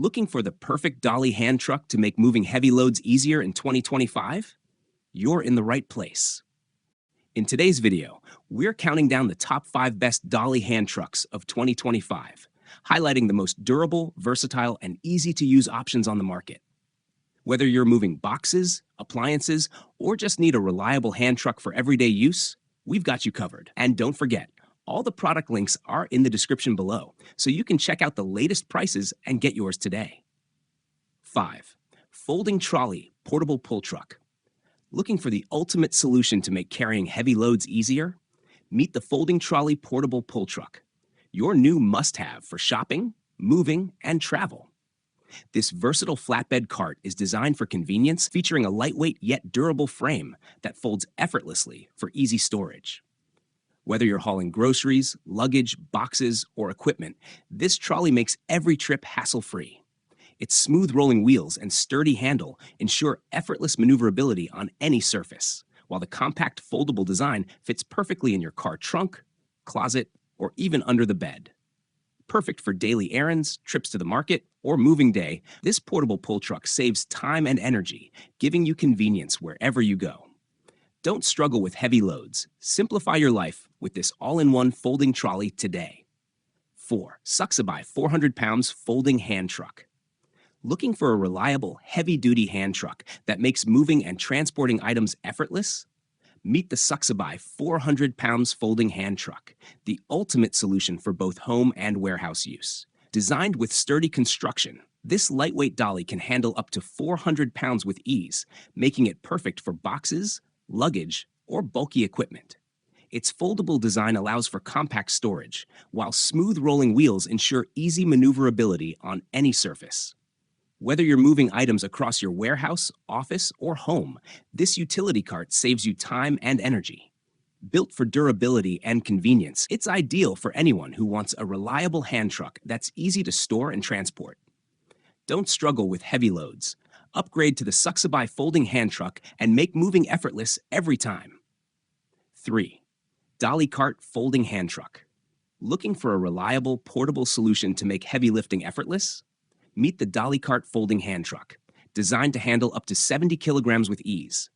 Looking for the perfect dolly hand truck to make moving heavy loads easier in 2025? You're in the right place. In today's video, we're counting down the top 5 best dolly hand trucks of 2025, highlighting the most durable, versatile, and easy-to-use options on the market. Whether you're moving boxes, appliances, or just need a reliable hand truck for everyday use, we've got you covered. And don't forget, all the product links are in the description below, so you can check out the latest prices and get yours today. 5. Folding Trolley Portable Pull Truck. Looking for the ultimate solution to make carrying heavy loads easier? Meet the Folding Trolley Portable Pull Truck, your new must-have for shopping, moving, and travel. This versatile flatbed cart is designed for convenience, featuring a lightweight yet durable frame that folds effortlessly for easy storage. Whether you're hauling groceries, luggage, boxes, or equipment, this trolley makes every trip hassle-free. Its smooth rolling wheels and sturdy handle ensure effortless maneuverability on any surface, while the compact foldable design fits perfectly in your car trunk, closet, or even under the bed. Perfect for daily errands, trips to the market, or moving day, this portable pull truck saves time and energy, giving you convenience wherever you go. Don't struggle with heavy loads. Simplify your life with this all-in-one folding trolley today. 4. SucceBuy 400 pounds folding hand truck. Looking for a reliable, heavy-duty hand truck that makes moving and transporting items effortless? Meet the SucceBuy 400 pounds folding hand truck, the ultimate solution for both home and warehouse use. Designed with sturdy construction, this lightweight dolly can handle up to 400 pounds with ease, making it perfect for boxes, luggage, or bulky equipment. Its foldable design allows for compact storage, while smooth rolling wheels ensure easy maneuverability on any surface. Whether you're moving items across your warehouse, office, or home, this utility cart saves you time and energy. Built for durability and convenience, it's ideal for anyone who wants a reliable hand truck that's easy to store and transport. Don't struggle with heavy loads. Upgrade to the SucceBuy folding hand truck and make moving effortless every time. 3. Dolly Cart Folding Hand Truck. Looking for a reliable, portable solution to make heavy lifting effortless? Meet the Dolly Cart Folding Hand Truck, designed to handle up to 70 kilograms with ease.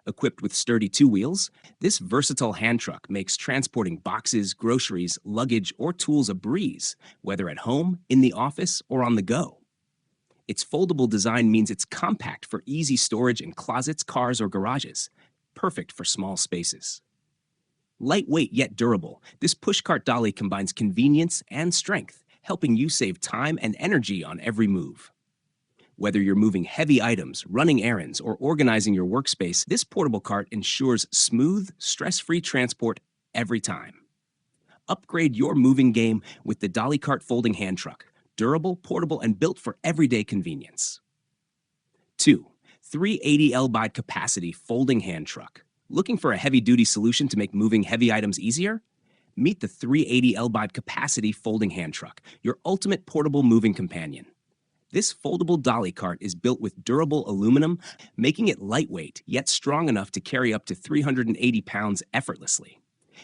Equipped with sturdy 2 wheels, this versatile hand truck makes transporting boxes, groceries, luggage, or tools a breeze, whether at home, in the office, or on the go. Its foldable design means it's compact for easy storage in closets, cars, or garages, perfect for small spaces. Lightweight yet durable, this pushcart dolly combines convenience and strength, helping you save time and energy on every move. Whether you're moving heavy items, running errands, or organizing your workspace, this portable cart ensures smooth, stress-free transport every time. Upgrade your moving game with the Dolly Cart Folding Hand Truck, durable, portable, and built for everyday convenience. 2. 380 lb capacity folding hand truck. Looking for a heavy-duty solution to make moving heavy items easier? Meet the 380 lb capacity folding hand truck, your ultimate portable moving companion. This foldable dolly cart is built with durable aluminum, making it lightweight yet strong enough to carry up to 380 pounds effortlessly.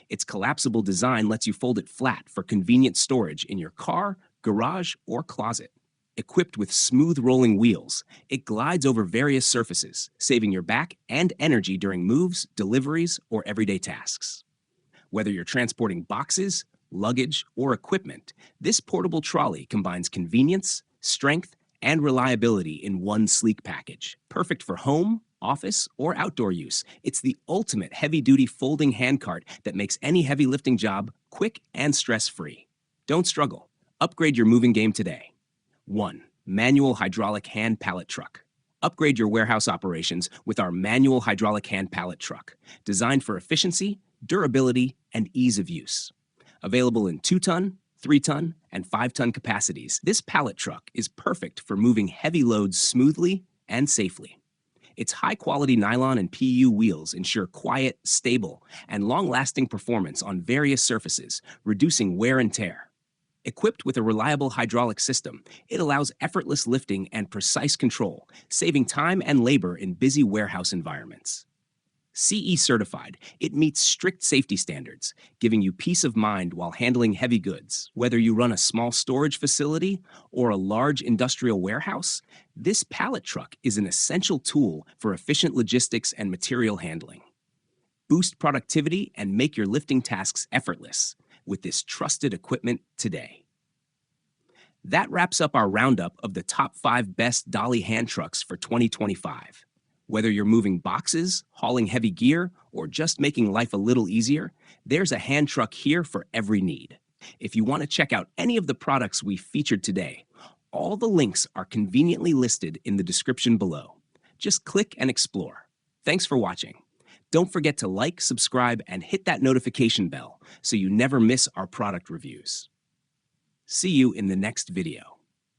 Its collapsible design lets you fold it flat for convenient storage in your car, garage, or closet. Equipped with smooth rolling wheels, it glides over various surfaces, saving your back and energy during moves, deliveries, or everyday tasks. Whether you're transporting boxes, luggage, or equipment, this portable trolley combines convenience, strength, and reliability in one sleek package. Perfect for home, office, or outdoor use, it's the ultimate heavy-duty folding hand cart that makes any heavy lifting job quick and stress-free. Don't struggle. Upgrade your moving game today. 1. Manual hydraulic hand pallet truck. Upgrade your warehouse operations with our manual hydraulic hand pallet truck, designed for efficiency, durability, and ease of use. Available in 2-ton, 3-ton, and 5-ton capacities, this pallet truck is perfect for moving heavy loads smoothly and safely. Its high-quality nylon and PU wheels ensure quiet, stable, and long-lasting performance on various surfaces, reducing wear and tear. Equipped with a reliable hydraulic system, it allows effortless lifting and precise control, saving time and labor in busy warehouse environments. CE certified, it meets strict safety standards, giving you peace of mind while handling heavy goods. Whether you run a small storage facility or a large industrial warehouse, this pallet truck is an essential tool for efficient logistics and material handling. Boost productivity and make your lifting tasks effortless with this trusted equipment today. That wraps up our roundup of the top 5 best Dolly hand trucks for 2025. Whether you're moving boxes, hauling heavy gear, or just making life a little easier, there's a hand truck here for every need. If you want to check out any of the products we featured today, all the links are conveniently listed in the description below. Just click and explore. Thanks for watching. Don't forget to like, subscribe, and hit that notification bell so you never miss our product reviews. See you in the next video.